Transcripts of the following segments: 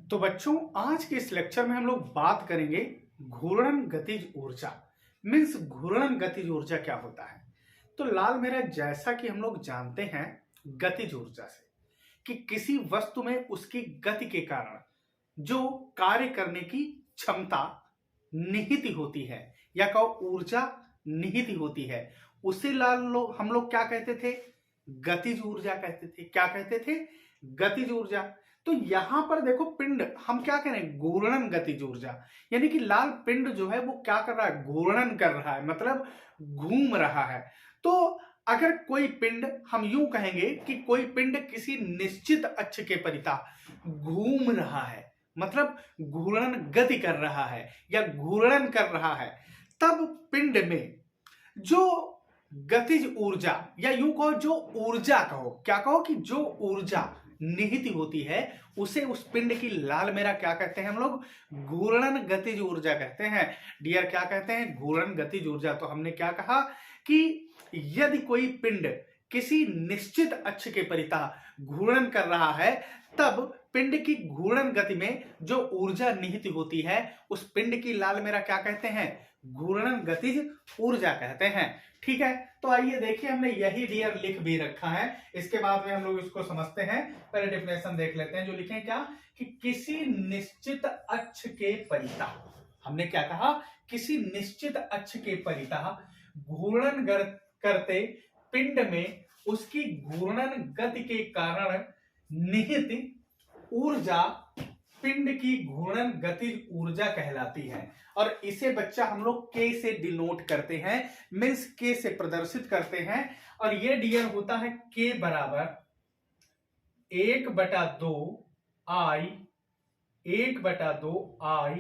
तो बच्चों, आज के इस लेक्चर में हम लोग बात करेंगे घूर्णन गतिज ऊर्जा। मीन्स घूर्णन गतिज ऊर्जा क्या होता है। तो लाल मेरा, जैसा कि हम लोग जानते हैं गतिज ऊर्जा से कि किसी वस्तु में उसकी गति के कारण जो कार्य करने की क्षमता निहित होती है या कहो ऊर्जा निहित होती है, उसे लाल हम लोग क्या कहते थे? गतिज ऊर्जा कहते थे। क्या कहते थे? गतिज ऊर्जा। तो यहां पर देखो, पिंड हम क्या करें? घूर्णन गतिज ऊर्जा। यानी कि लाल पिंड जो है वो क्या कर रहा है? घूर्णन कर रहा है, मतलब घूम रहा है। तो अगर कोई पिंड, हम यूं कहेंगे कि कोई पिंड किसी निश्चित अक्ष के परितः घूम रहा है, मतलब घूर्णन गति कर रहा है या घूर्णन कर रहा है, तब पिंड में जो गतिज ऊर्जा या यूं कहो जो ऊर्जा कहो, क्या कहो कि जो ऊर्जा निहित होती है उसे उस पिंड की लाल मेरा क्या कहते हैं? हम लोग घूर्णन गतिज ऊर्जा कहते हैं। डियर, क्या कहते हैं? घूर्णन गतिज ऊर्जा। तो हमने क्या कहा कि यदि कोई पिंड किसी निश्चित अक्ष के परितः घूर्णन कर रहा है, तब पिंड की घूर्णन गति में जो ऊर्जा निहित होती है उस पिंड की लाल मेरा क्या कहते हैं? घूर्णन गतिज ऊर्जा कहते हैं। ठीक है, तो आइए देखिए, हमने यही डियर लिख भी रखा है। इसके बाद में हम लोग इसको समझते हैं। पहले डेफिनेशन देख लेते हैं जो लिखे क्या कि किसी निश्चित अक्ष के परितः, हमने क्या कहा? किसी निश्चित अक्ष के परितः घूर्णन करते पिंड में उसकी घूर्णन गति के कारण निहित ऊर्जा पिंड की घूर्णन गतिज ऊर्जा कहलाती है। और इसे बच्चा हम लोग के से डिनोट करते हैं, मीन्स के से प्रदर्शित करते हैं। और ये डियर होता है के बराबर 1/2 आई, 1/2 आई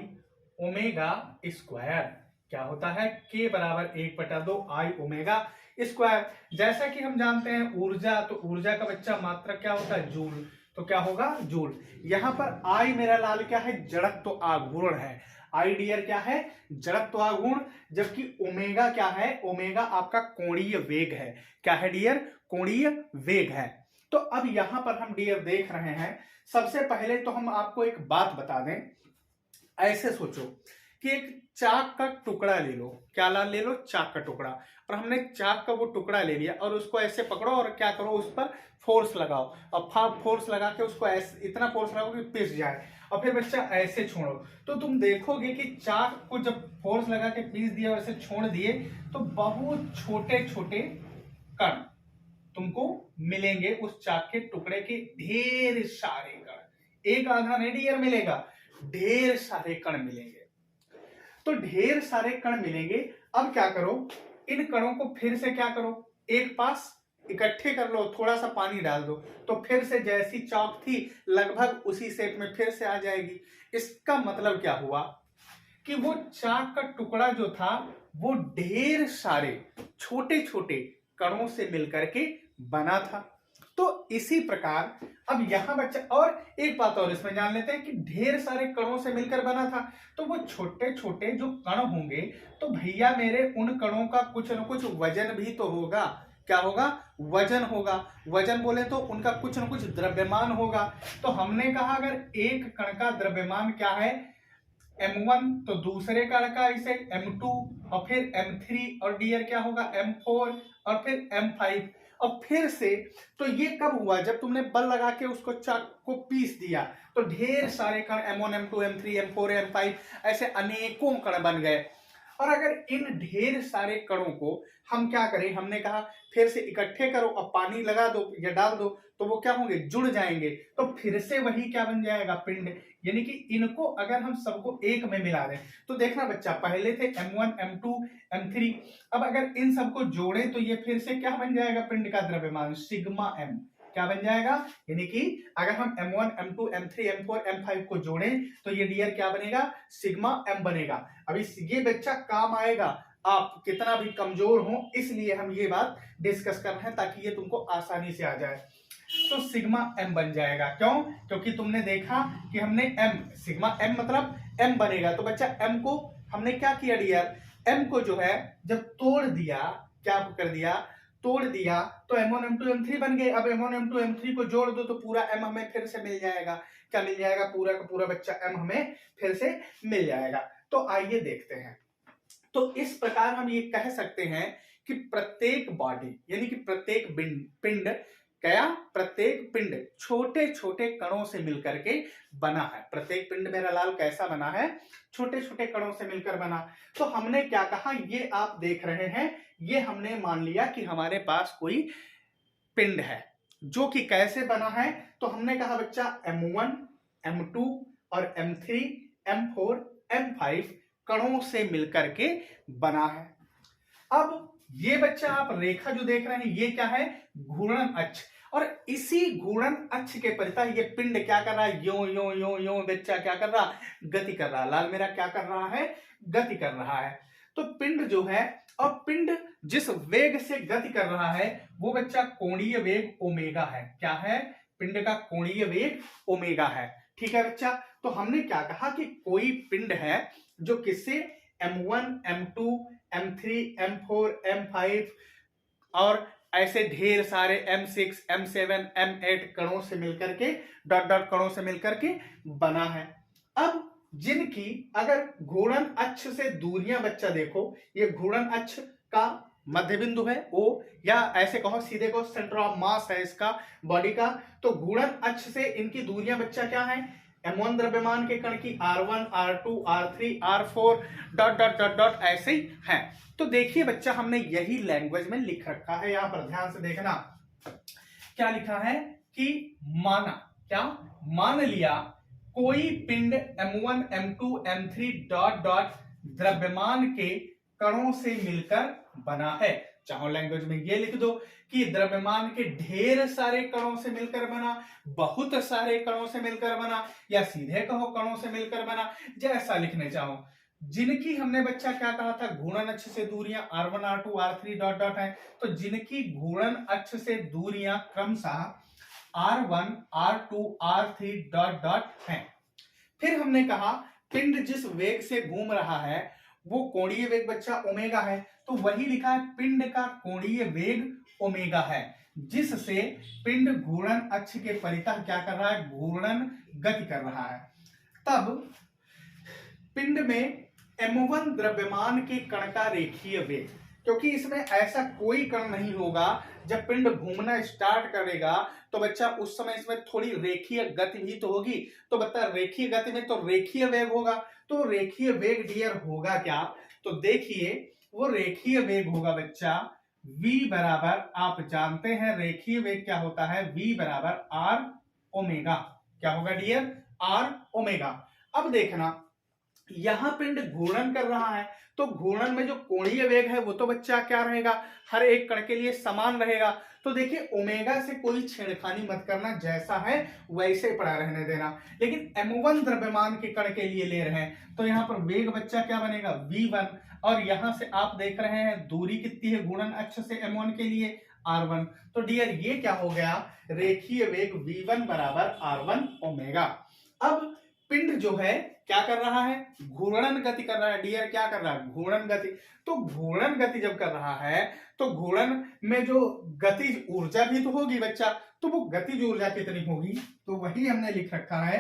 ओमेगा स्क्वायर। क्या होता है? के बराबर 1/2 आई ओमेगा स्क्वायर। जैसा कि हम जानते हैं ऊर्जा, तो ऊर्जा का बच्चा मात्रक क्या होता है? जूल। तो क्या होगा? जूल। यहां पर आई मेरा लाल क्या है? जड़त्व आघूर्ण है। आई डियर क्या है? जड़त्व आघूर्ण। जबकि ओमेगा क्या है? ओमेगा आपका कोणीय वेग है। क्या है डियर? कोणीय वेग है। तो अब यहां पर हम डियर देख रहे हैं, सबसे पहले तो हम आपको एक बात बता दें। ऐसे सोचो कि एक चाक का टुकड़ा ले लो। क्या लाल ले लो? चाक का टुकड़ा। और हमने चाक का वो टुकड़ा ले लिया और उसको ऐसे पकड़ो और क्या करो? उस पर फोर्स लगाओ। और फोर्स लगा के उसको ऐसे इतना फोर्स लगाओ कि पिस जाए, और फिर बच्चा ऐसे छोड़ो। तो तुम देखोगे कि चाक को जब फोर्स लगा के पीस दिया और ऐसे छोड़ दिए तो बहुत छोटे छोटे कण तुमको मिलेंगे। उस चाक के टुकड़े के ढेर सारे कण, एक आधा नहीं डियर मिलेगा, ढेर सारे कण मिलेंगे। तो ढेर सारे कण मिलेंगे। अब क्या करो? इन कणों को फिर से क्या करो? एक पास इकट्ठे कर लो, थोड़ा सा पानी डाल दो, तो फिर से जैसी चौक थी लगभग उसी शेप में फिर से आ जाएगी। इसका मतलब क्या हुआ कि वो चाक का टुकड़ा जो था वो ढेर सारे छोटे छोटे कणों से मिलकर के बना था। तो इसी प्रकार अब यहां बच्चा, और एक बात और इसमें जान लेते हैं कि ढेर सारे कणों से मिलकर बना था, तो वो छोटे छोटे जो कण होंगे तो भैया मेरे उन कणों का कुछ न कुछ वजन भी तो होगा। क्या होगा? वजन होगा। वजन बोले तो उनका कुछ न कुछ द्रव्यमान होगा। तो हमने कहा अगर एक कण का द्रव्यमान क्या है? m1, तो दूसरे कण का इसे m2, और फिर m3, और डियर क्या होगा? m4, और फिर m5। और फिर से तो ये कब हुआ? जब तुमने बल लगा के उसको चाक को पीस दिया तो ढेर सारे कण m1, m2, m3, m4, m5 ऐसे अनेकों कण बन गए। और अगर इन ढेर सारे कणों को हम क्या करें? हमने कहा फिर से इकट्ठे करो और पानी लगा दो या डाल दो, तो वो क्या होंगे? जुड़ जाएंगे। तो फिर से वही क्या बन जाएगा? पिंड। यानी कि इनको अगर हम सबको एक में मिला दें तो देखना बच्चा, पहले थे m1, m2, m3। अब अगर इन सबको जोड़ें तो ये फिर से क्या बन जाएगा? पिंड का द्रव्यमान सिग्मा m। क्या बन जाएगा? यानी कि अगर हम m1, m2, m3, m4, m5 को जोड़ें तो ये डियर क्या बनेगा? सिग्मा m बनेगा। अब ये बच्चा काम आएगा, आप कितना भी कमजोर हो, इसलिए हम ये बात डिस्कस कर रहे हैं ताकि ये तुमको आसानी से आ जाए। तो सिग्मा m बन जाएगा। क्यों? क्योंकि तुमने देखा कि हमने m, सिग्मा m मतलब m बनेगा। तो बच्चा m को हमने क्या किया डियर? m को जो है जब तोड़ दिया, क्या कर दिया? तोड़ दिया तो M1 M2 M3 बन गए। अब M1 M2 M3 को जोड़ दो तो पूरा M हमें फिर से मिल जाएगा। क्या मिल जाएगा? पूरा का पूरा बच्चा M हमें फिर से मिल जाएगा। तो आइए देखते हैं। तो इस प्रकार हम ये कह सकते हैं कि प्रत्येक बॉडी यानी कि प्रत्येक पिंड क्या? प्रत्येक पिंड छोटे छोटे कणों से मिलकर के बना है। प्रत्येक पिंड मेरा लाल कैसा बना है? छोटे छोटे कणों से मिलकर बना। तो हमने क्या कहा? ये आप देख रहे हैं, ये हमने मान लिया कि हमारे पास कोई पिंड है जो कि कैसे बना है। तो हमने कहा बच्चा M1 M2 और M3 M4 M5 कणों से मिलकर के बना है। अब ये बच्चा आप रेखा जो देख रहे हैं ये क्या है? घूर्णन अक्ष। और इसी घूर्णन अक्ष के परितः ये पिंड क्या कर रहा है? यो यो यो यो बच्चा क्या कर रहा? गति कर रहा है। लाल मेरा क्या कर रहा है? गति कर रहा है। तो पिंड जो है, और पिंड जिस वेग से गति कर रहा है वो बच्चा कोणीय वेग ओमेगा है। क्या है? पिंड का कोणीय वेग ओमेगा है। ठीक है बच्चा। तो हमने क्या कहा कि कोई पिंड है जो किससे? M1 M2 M3 M4 M5 और ऐसे ढेर सारे M6 M7 M8 कणों से मिलकर के डॉट डॉट कणों से मिलकर के बना है। अब जिनकी अगर घूर्णन अक्ष से दूरियां बच्चा देखो, ये घूर्णन अक्ष का मध्य बिंदु है O, या ऐसे कहो सीधे कहो सेंटर ऑफ मास है इसका बॉडी का। तो घूर्णन अक्ष से इनकी दूरियां बच्चा क्या है? M1 द्रव्यमान के कण की R1 R2 R3 R4 dot dot dot dot ऐसे ही है। तो देखिए बच्चा हमने यही लैंग्वेज में लिख रखा है, यहां पर ध्यान से देखना। क्या लिखा है कि माना, क्या मान लिया कोई पिंड M1 M2 M3 dot dot द्रव्यमान के कणों से मिलकर बना है। चाहो लैंग्वेज में ये लिख दो कि द्रव्यमान के ढेर सारे कणों से मिलकर बना, बहुत सारे कणों से मिलकर बना, या सीधे कहो कणों से मिलकर बना, जैसा लिखने चाहो। जिनकी हमने बच्चा क्या कहा था? घूर्णन अक्ष से दूरियां R1 R2 R3 dot dot है। तो जिनकी घूर्णन अक्ष से दूरियां क्रमशः R1 R2 R3 dot dot है। फिर हमने कहा पिंड जिस वेग से घूम रहा है वो कोणीय वेग बच्चा ओमेगा है। तो वही लिखा है पिंड का कोणीय वेग ओमेगा है, जिससे पिंड घूर्णन अक्ष के परितः क्या कर रहा है? घूर्णन गति कर रहा है। तब पिंड में M1 द्रव्यमान के कण का रेखीय वेग, क्योंकि इसमें ऐसा कोई कण नहीं होगा जब पिंड घूमना स्टार्ट करेगा तो बच्चा उस समय इसमें थोड़ी रेखीय गति भी तो होगी। तो बता रेखीय गति में तो रेखीय वेग होगा। तो रेखीय वेग डियर होगा क्या? तो देखिए वो रेखीय वेग होगा बच्चा v बराबर, आप जानते हैं रेखीय वेग क्या होता है? v बराबर r ओमेगा। क्या होगा डियर? r omega. अब देखना यहां पिंड घूर्णन कर रहा है तो घूर्णन में जो कोणीय वेग है वो तो बच्चा क्या रहेगा? हर एक कण के लिए समान रहेगा। तो देखिए ओमेगा से कोई छेड़खानी मत करना, जैसा है वैसे पड़ा रहने देना। लेकिन M1 द्रव्यमान के कण के लिए ले रहे हैं तो यहाँ पर वेग बच्चा क्या बनेगा? v1। और यहां से आप देख रहे हैं दूरी कितनी है घूर्णन अक्ष से M1 के लिए? R1। तो डियर ये क्या हो गया? रेखीय वेग v1 बराबर R1 ओमेगा। अब पिंड जो है क्या कर रहा है? घूर्णन गति कर रहा है। डियर क्या कर रहा है? घूर्णन गति। तो घूर्णन गति जब कर रहा है तो घूर्णन में जो गतिज ऊर्जा भी तो होगी बच्चा। तो वो गतिज ऊर्जा कितनी होगी? तो वही हमने लिख रखा है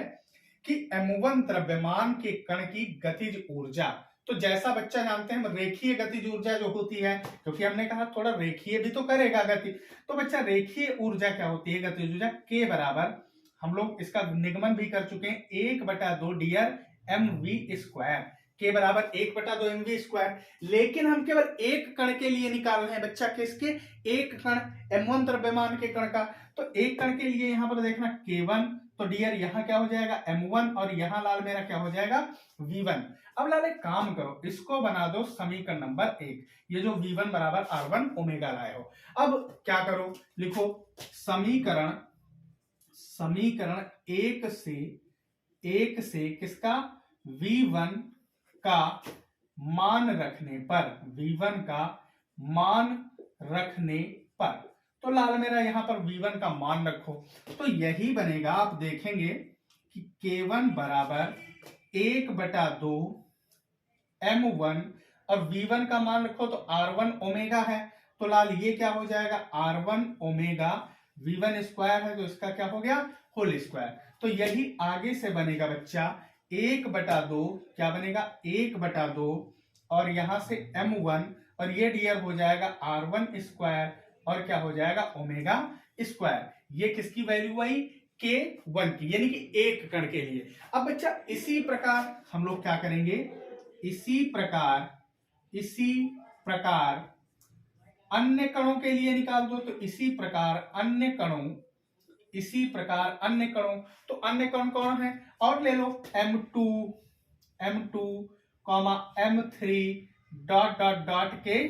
कि M1 द्रव्यमान के कण की गतिज ऊर्जा। तो जैसा बच्चा जानते हैं रेखीय गतिज ऊर्जा जो होती है, क्योंकि हमने कहा थोड़ा रेखीय भी तो करेगा गति। तो बच्चा रेखीय ऊर्जा क्या होती है? गतिज ऊर्जा K बराबर, हम लोग इसका निगमन भी कर चुके हैं, 1/2 डियर mv²। के बराबर 1/2 mv²। लेकिन हम केवल एक कण के लिए निकाल रहे हैं बच्चा। किसके? एक कण M1 द्रव्यमान के कण का। तो एक कण के लिए यहां पर देखना K1। तो डियर यहां क्या हो जाएगा? M1 और यहां लाल मेरा क्या हो जाएगा? V1। अब लाल एक काम करो, इसको बना दो समीकरण नंबर 1। ये जो V1 बराबर R1 ओमेगा लाए हो। अब क्या करो? लिखो समीकरण एक से किसका? V1 का मान रखने पर तो लाल मेरा यहां पर V1 का मान रखो तो यही बनेगा। आप देखेंगे कि K1 बराबर 1/2 M1 और V1 का मान रखो तो R1 ओमेगा है। तो लाल ये क्या हो जाएगा, R1 ओमेगा V1 स्क्वायर है, तो इसका क्या हो गया, होल स्क्वायर। तो यही आगे से बनेगा बच्चा 1/2, क्या बनेगा 1/2, और यहां से M1, और ये डियर हो जाएगा R1 स्क्वायर, और क्या हो जाएगा ओमेगा स्क्वायर। ये किसकी वैल्यू आई, K1 की, यानी कि एक कण के लिए। अब बच्चा इसी प्रकार हम लोग क्या करेंगे, इसी प्रकार अन्य कणों के लिए निकाल दो। तो इसी प्रकार अन्य कणों, तो अन्य कण कौन है, और ले लो M2 comma M3 dot dot dot के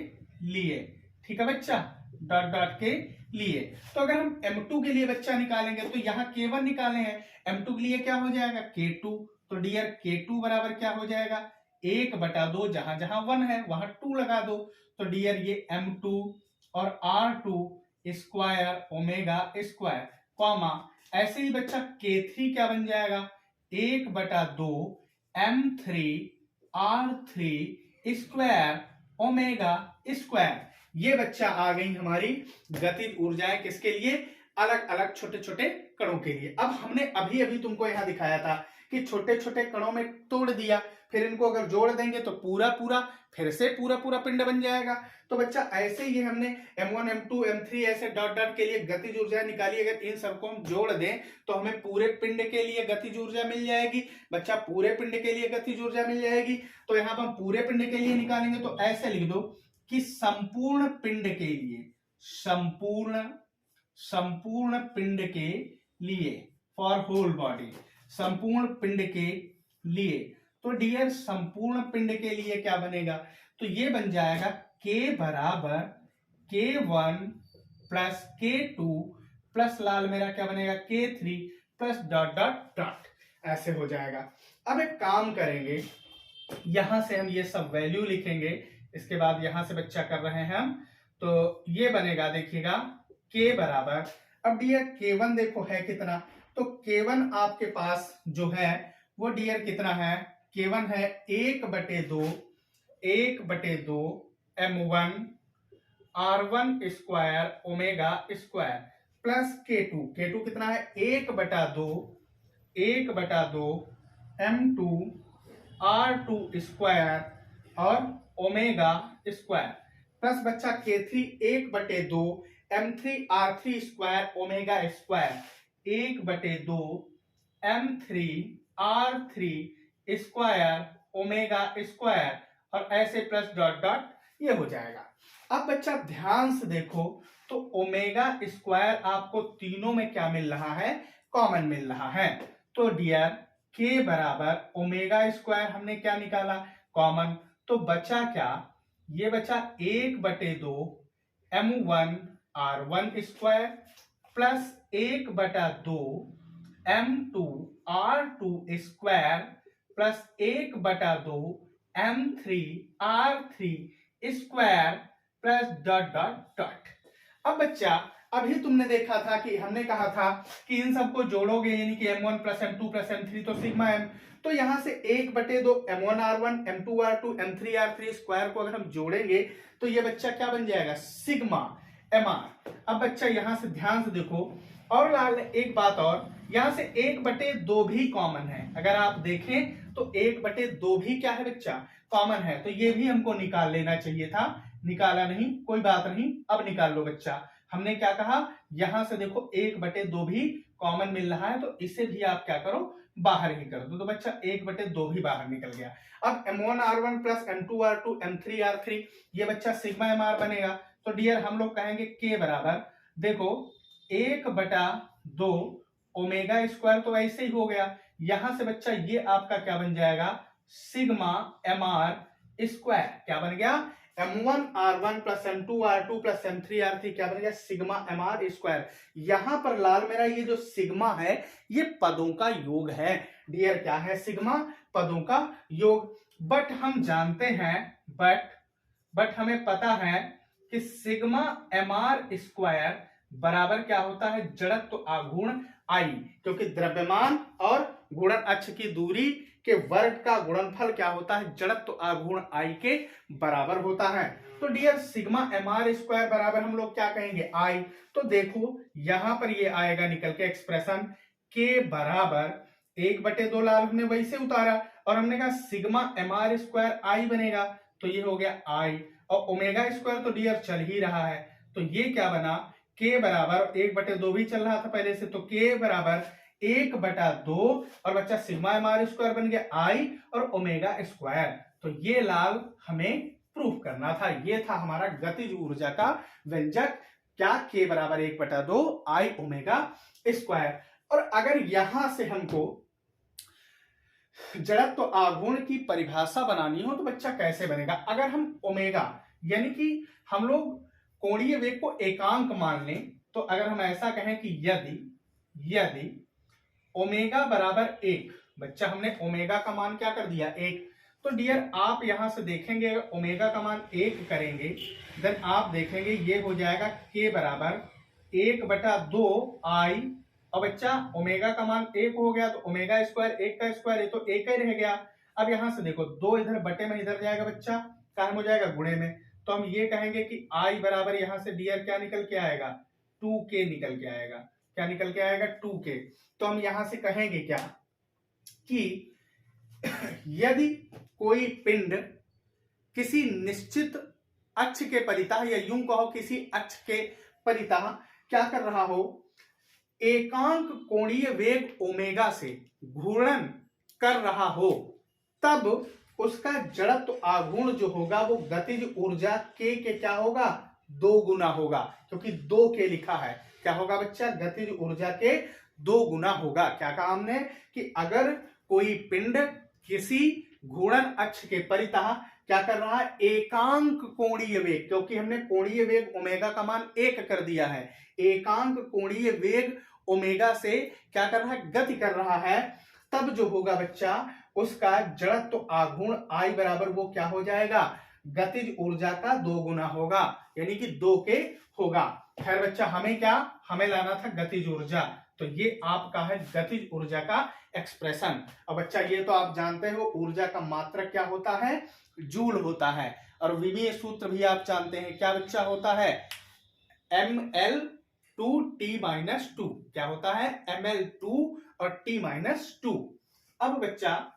लिए, ठीक है बच्चा, डॉट डॉट के लिए। तो अगर हम M2 के लिए बच्चा निकालेंगे तो यहाँ K1 निकाले हैं, M2 के लिए क्या हो जाएगा K2। तो डियर K2 बराबर क्या हो जाएगा, 1/2, जहां जहां 1 है वहां 2 लगा दो। तो डियर ये M2 और R2 square omega square, comma ऐसे ही बच्चा K3 क्या बन जाएगा, 1/2 M3 R3 square omega square. ये बच्चा आ गई हमारी गतिज ऊर्जाएं, किसके लिए, अलग अलग छोटे छोटे कणों के लिए। अब हमने अभी अभी तुमको यहां दिखाया था कि छोटे छोटे कणों में तोड़ दिया, फिर इनको अगर जोड़ देंगे तो पूरा पूरा, फिर से पूरा पूरा पिंड बन जाएगा। तो बच्चा ऐसे ही हमने M1 M2 M3 ऐसे डॉट डॉट के लिए गतिज ऊर्जा निकाली। अगर इन सबको हम जोड़ दें तो हमें पूरे पिंड के लिए गतिज ऊर्जा मिल जाएगी। बच्चा पूरे पिंड के लिए गतिज ऊर्जा मिल जाएगी। तो यहां पर हम पूरे पिंड के लिए निकालेंगे तो ऐसे लिख दो कि संपूर्ण पिंड के लिए, संपूर्ण पिंड के लिए, फॉर होल बॉडी, संपूर्ण पिंड के लिए। तो डियर संपूर्ण पिंड के लिए क्या बनेगा, तो ये बन जाएगा K बराबर K1 प्लस K2 प्लस लाल मेरा क्या बनेगा K3 plus dot dot dot, ऐसे हो जाएगा। अब एक काम करेंगे, यहां से हम ये सब वैल्यू लिखेंगे, इसके बाद यहां से बच्चा कर रहे हैं हम, तो ये बनेगा देखिएगा K बराबर, अब डियर K1 देखो है कितना, तो K1 आपके पास जो है वो डियर कितना है, K1 है 1/2 M1 R1 square omega square plus K2 कितना है 1/2 M2 R2 स्क्वायर और ओमेगा स्क्वायर प्लस बच्चा K3 1/2 M3 R3 square omega square 1/2 M3 R3 square omega square और ऐसे प्लस डॉट डॉट ये हो जाएगा। अब बच्चा ध्यान से देखो, तो ओमेगा स्क्वायर आपको तीनों में क्या मिल रहा है, कॉमन मिल रहा है। तो डियर K बराबर ओमेगा स्क्वायर हमने क्या निकाला, कॉमन, तो बचा क्या, ये बचा 1/2 M1 R1 square plus 1/2 M2 R2 square plus 1/2 M3 R3 square plus dot dot dot. अब बच्चा अभी तुमने देखा था कि हमने कहा था कि इन सबको जोड़ोगे यानी कि M1 plus M2 plus M3 तो सिग्मा M, तो यहां से 1/2 M1 R1 M2 R2 M3 R3 square को अगर हम जोड़ेंगे तो ये बच्चा क्या बन जाएगा, सिग्मा MR। अब बच्चा यहां से ध्यान से देखो, और लाल एक बात और, यहां से 1/2 भी कॉमन है, अगर आप देखें तो 1/2 भी क्या है बच्चा, कॉमन है। तो ये भी हमको निकाल लेना चाहिए था, निकाला नहीं, कोई बात नहीं, अब निकाल लो बच्चा। हमने क्या कहा, यहां से देखो 1/2 भी कॉमन मिल रहा है, तो इसे भी आप क्या करो, बाहर ही कर दो। तो बच्चा 1/2 भी बाहर निकल गया। अब M1 R1 plus M2 R2 M3 R3 ये बच्चा सिग्मा MR बनेगा। तो डियर हम लोग कहेंगे K बराबर, देखो 1/2 ओमेगा स्क्वायर तो ऐसे ही हो गया, यहां से बच्चा ये आपका क्या बन जाएगा, सिग्मा MR स्क्वायर, क्या बन गया, M1 R1 plus M2 R2 plus M3 R3 क्या बन गया, सिग्मा MR स्क्वायर। यहां पर लाल मेरा ये जो सिग्मा है ये पदों का योग है डियर, क्या है, सिग्मा पदों का योग। बट हम जानते हैं, बट हमें पता है कि सिग्मा MR स्क्वायर बराबर क्या होता है, जड़त्व आघूर्ण आई, क्योंकि द्रव्यमान और घूर्णन अक्ष की दूरी के वर्ग का गुणनफल क्या होता है, जड़त्व आघूर्ण आई के बराबर होता है। तो डियर सिग्मा mr स्क्वायर बराबर हम लोग क्या कहेंगे, आई। तो देखो यहां पर ये आएगा निकल के एक्सप्रेशन के बराबर 1/2 लाल हमने वही से उतारा और हमने कहा सिग्मा mr स्क्वायर आई बनेगा, तो ये हो गया आई, और ओमेगा स्क्वायर तो डियर चल ही रहा है, तो ये क्या बना, के बराबर 1/2 भी चल रहा था पहले से, तो के बराबर 1/2 और बच्चा सिग्मा mr स्क्वायर बन गया आई और ओमेगा स्क्वायर। तो ये लाल हमें प्रूफ करना था, ये था हमारा गतिज ऊर्जा का व्यंजक, क्या, के बराबर 1/2 आई ओमेगा स्क्वायर। और अगर यहां से हमको जड़त्व आघूर्ण की परिभाषा बनानी हो तो बच्चा कैसे बनेगा, अगर हम ओमेगा यानी कि हम लोग कोणीय वेग को एकांक मान लें, तो अगर हम ऐसा कहें कि यदि ओमेगा बराबर 1, बच्चा हमने ओमेगा का मान क्या कर दिया 1, तो डियर आप यहां से देखेंगे ओमेगा का मान 1 करेंगे, देन आप देखेंगे ये हो जाएगा के बराबर 1/2 आई, और बच्चा ओमेगा का मान 1 हो गया तो ओमेगा स्क्वायर 1 का स्क्वायर, ये तो 1 ही रह गया। अब यहां से देखो 2 इधर बटे में इधर जाएगा बच्चा, काम हो जाएगा गुणे में, तो हम ये कहेंगे कि आई बराबर यहां से डियर क्या निकल के आएगा, 2k निकल के आएगा, क्या निकल के आएगा 2k। तो हम यहां से कहेंगे क्या कि यदि कोई पिंड किसी निश्चित अक्ष के परितः या यूं कहो किसी अक्ष के परितः क्या कर रहा हो, एकांक कोणीय वेग ओमेगा से घूर्णन कर रहा हो, तब उसका जड़त्व आघूर्ण जो होगा वो गतिज ऊर्जा के क्या होगा, 2 गुना होगा, क्योंकि 2k लिखा है, क्या होगा बच्चा, गतिज ऊर्जा के 2 गुना होगा। क्या कहा हमने कि अगर कोई पिंड किसी घूर्णन अक्ष के परितः क्या कर रहा है, एकांक कोणीय वेग, क्योंकि हमने कोणीय वेग ओमेगा का मान 1 कर दिया है, एकांक कोणीय वेग ओमेगा से क्या कर रहा है, गति कर रहा है, तब जो होगा बच्चा उसका जड़त्व आघूर्ण आई बराबर वो क्या हो जाएगा, गतिज ऊर्जा का 2 गुना होगा, यानी कि 2k होगा। खैर बच्चा हमें क्या, हमें लाना था गतिज ऊर्जा, तो ये आपका है गतिज ऊर्जा का एक्सप्रेशन। और बच्चा ये तो आप जानते हो ऊर्जा का मात्रक क्या होता है, जूल होता है, और विमीय सूत्र भी आप जानते हैं, क्या बच्चा होता है, ml2t-2, क्या होता है, ml2 और t-2। अब बच्चा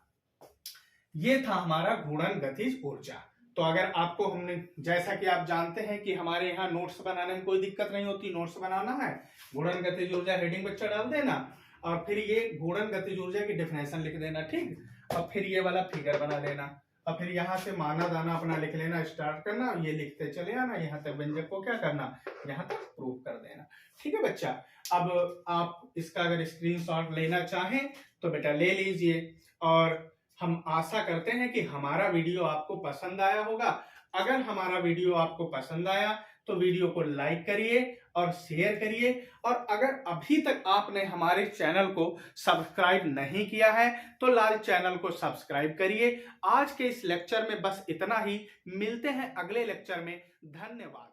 ये था हमारा घूर्णन गतिज ऊर्जा। तो अगर आपको हमने, जैसा कि आप जानते हैं कि हमारे यहाँ नोट्स बनाने में कोई दिक्कत नहीं होती, नोट्स बनाना है, घूर्णन गतिज ऊर्जा हेडिंग बच्चा डाल देना, और फिर ये घूर्णन गतिज ऊर्जा की डेफिनेशन लिख देना, ठीक, और फिर ये वाला फिगर बना लेना, और फिर यहाँ से माना दाना अपना लिख लेना, स्टार्ट करना, ये लिखते चले आना, यहाँ तक व्यंजक को क्या करना, यहाँ तक प्रूव कर देना, ठीक है बच्चा। अब आप इसका अगर स्क्रीनशॉट लेना चाहें तो बेटा ले लीजिए, और हम आशा करते हैं कि हमारा वीडियो आपको पसंद आया होगा। अगर हमारा वीडियो आपको पसंद आया तो वीडियो को लाइक करिए और शेयर करिए, और अगर अभी तक आपने हमारे चैनल को सब्सक्राइब नहीं किया है तो लाल चैनल को सब्सक्राइब करिए। आज के इस लेक्चर में बस इतना ही, मिलते हैं अगले लेक्चर में, धन्यवाद।